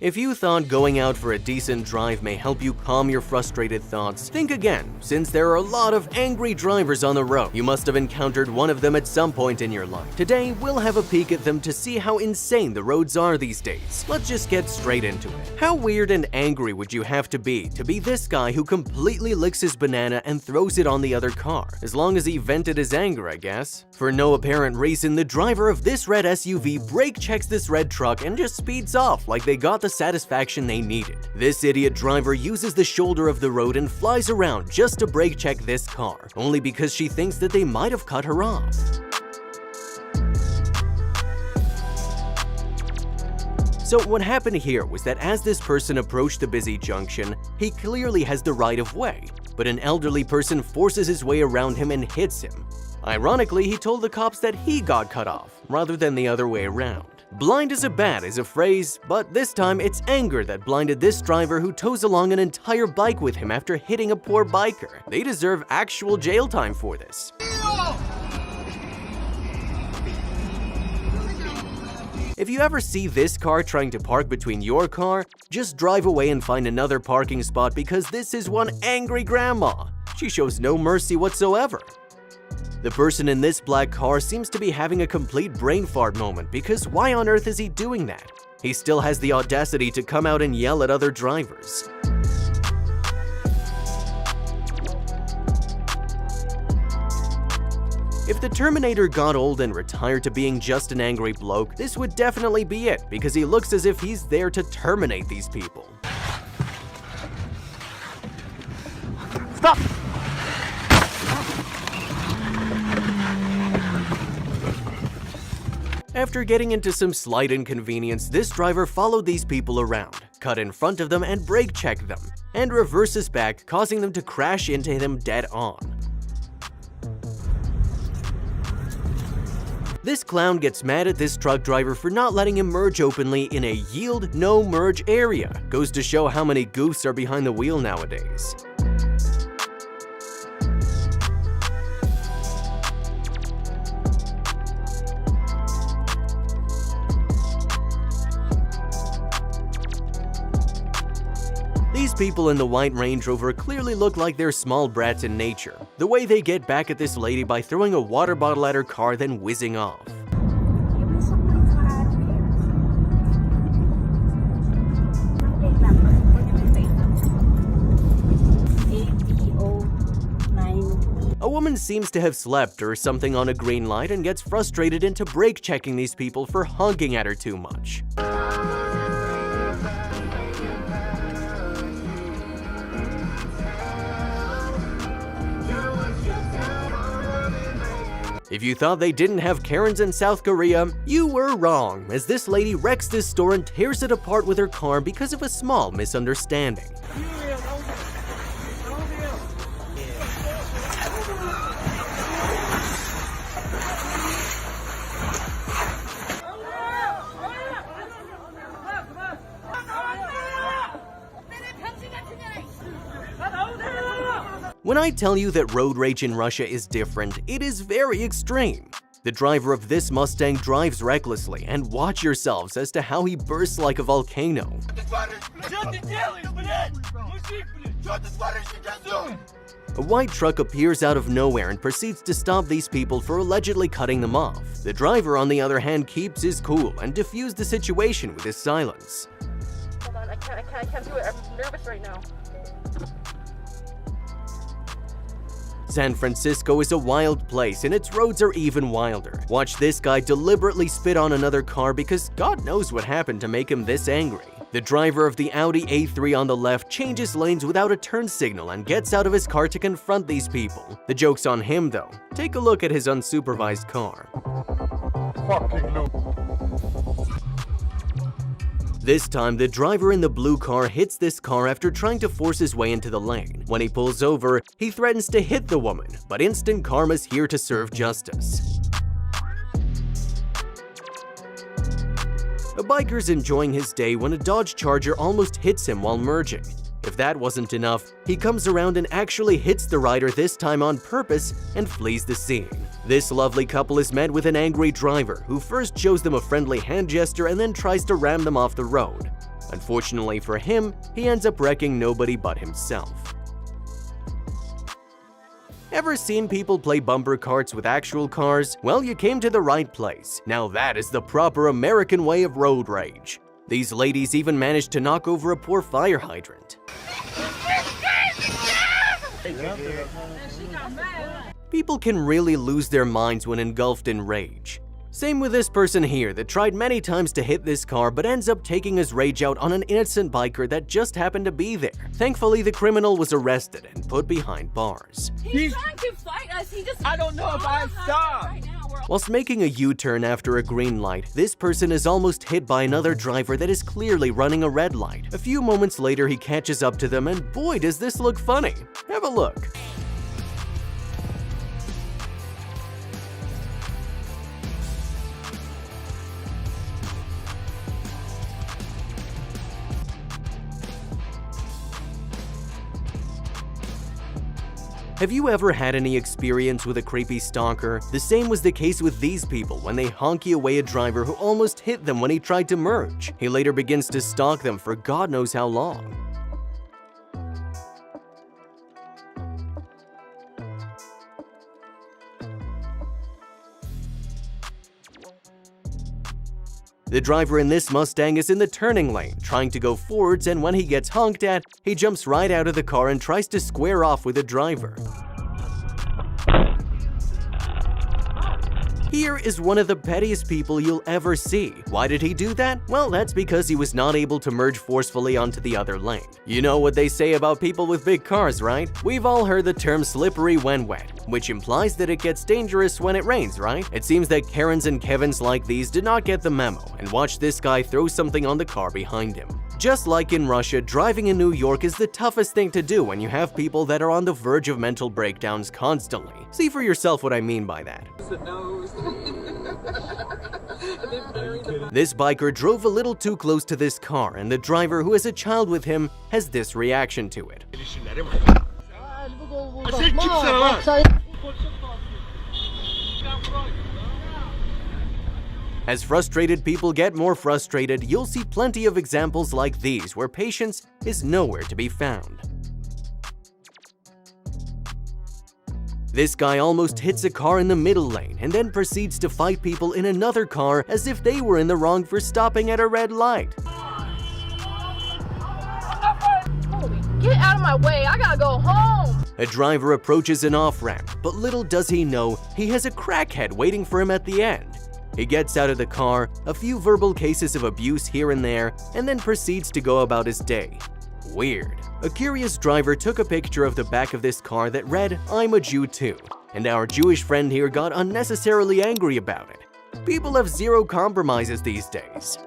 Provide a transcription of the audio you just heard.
If you thought going out for a decent drive may help you calm your frustrated thoughts, think again, since there are a lot of angry drivers on the road. You must have encountered one of them at some point in your life. Today, we'll have a peek at them to see how insane the roads are these days. Let's just get straight into it. How weird and angry would you have to be this guy who completely licks his banana and throws it on the other car? As long as he vented his anger, I guess. For no apparent reason, the driver of this red SUV brake checks this red truck and just speeds off like they got the satisfaction they needed. This idiot driver uses the shoulder of the road and flies around just to brake check this car, only because she thinks that they might have cut her off. So what happened here was that as this person approached the busy junction, he clearly has the right of way, but an elderly person forces his way around him and hits him. Ironically, he told the cops that he got cut off, rather than the other way around. Blind as a bat is a phrase, but this time it's anger that blinded this driver who tows along an entire bike with him after hitting a poor biker. They deserve actual jail time for this. If you ever see this car trying to park between your car, just drive away and find another parking spot because this is one angry grandma. She shows no mercy whatsoever. The person in this black car seems to be having a complete brain fart moment because why on earth is he doing that? He still has the audacity to come out and yell at other drivers. If the Terminator got old and retired to being just an angry bloke, this would definitely be it because he looks as if he's there to terminate these people. Stop! After getting into some slight inconvenience, this driver followed these people around, cut in front of them and brake checked them, and reverses back, causing them to crash into him dead on. This clown gets mad at this truck driver for not letting him merge openly in a yield no merge area. Goes to show how many goofs are behind the wheel nowadays. These people in the white Range Rover clearly look like they're small brats in nature. The way they get back at this lady by throwing a water bottle at her car then whizzing off. A woman seems to have slept or something on a green light and gets frustrated into brake checking these people for honking at her too much. If you thought they didn't have Karens in South Korea, you were wrong, as this lady wrecks this store and tears it apart with her car because of a small misunderstanding. When I tell you that road rage in Russia is different, it is very extreme. The driver of this Mustang drives recklessly, and watch yourselves as to how he bursts like a volcano. A white truck appears out of nowhere and proceeds to stop these people for allegedly cutting them off. The driver, on the other hand, keeps his cool and diffused the situation with his silence. Hold on, I can't do it. I'm nervous right now. San Francisco is a wild place and its roads are even wilder. Watch this guy deliberately spit on another car because God knows what happened to make him this angry. The driver of the Audi A3 on the left changes lanes without a turn signal and gets out of his car to confront these people. The joke's on him though. Take a look at his unsupervised car. Fucking look. This time, the driver in the blue car hits this car after trying to force his way into the lane. When he pulls over, he threatens to hit the woman, but instant karma's here to serve justice. A biker's enjoying his day when a Dodge Charger almost hits him while merging. If that wasn't enough, he comes around and actually hits the rider, this time on purpose, and flees the scene. This lovely couple is met with an angry driver who first shows them a friendly hand gesture and then tries to ram them off the road. Unfortunately for him, he ends up wrecking nobody but himself. Ever seen people play bumper carts with actual cars? Well, you came to the right place. Now that is the proper American way of road rage. These ladies even managed to knock over a poor fire hydrant. People can really lose their minds when engulfed in rage. Same with this person here that tried many times to hit this car but ends up taking his rage out on an innocent biker that just happened to be there. Thankfully, the criminal was arrested and put behind bars. He's trying to fight us. He just. I don't know if I stop. Right now, we're all. Whilst making a U-turn after a green light, this person is almost hit by another driver that is clearly running a red light. A few moments later, he catches up to them, and boy, does this look funny. Have a look. Have you ever had any experience with a creepy stalker? The same was the case with these people when they honky away a driver who almost hit them when he tried to merge. He later begins to stalk them for God knows how long. The driver in this Mustang is in the turning lane, trying to go forwards, and when he gets honked at, he jumps right out of the car and tries to square off with the driver. Here is one of the pettiest people you'll ever see. Why did he do that? Well, that's because he was not able to merge forcefully onto the other lane. You know what they say about people with big cars, right? We've all heard the term slippery when wet, which implies that it gets dangerous when it rains, right? It seems that Karens and Kevins like these did not get the memo and watch this guy throw something on the car behind him. Just like in Russia, driving in New York is the toughest thing to do when you have people that are on the verge of mental breakdowns constantly. See for yourself what I mean by that. This biker drove a little too close to this car, and the driver, who has a child with him, has this reaction to it. As frustrated people get more frustrated, you'll see plenty of examples like these where patience is nowhere to be found. This guy almost hits a car in the middle lane and then proceeds to fight people in another car as if they were in the wrong for stopping at a red light. Holy, get out of my way. I gotta go home. A driver approaches an off-ramp, but little does he know he has a crackhead waiting for him at the end. He gets out of the car, a few verbal cases of abuse here and there, and then proceeds to go about his day. Weird. A curious driver took a picture of the back of this car that read, "I'm a Jew too," and our Jewish friend here got unnecessarily angry about it. People have zero compromises these days.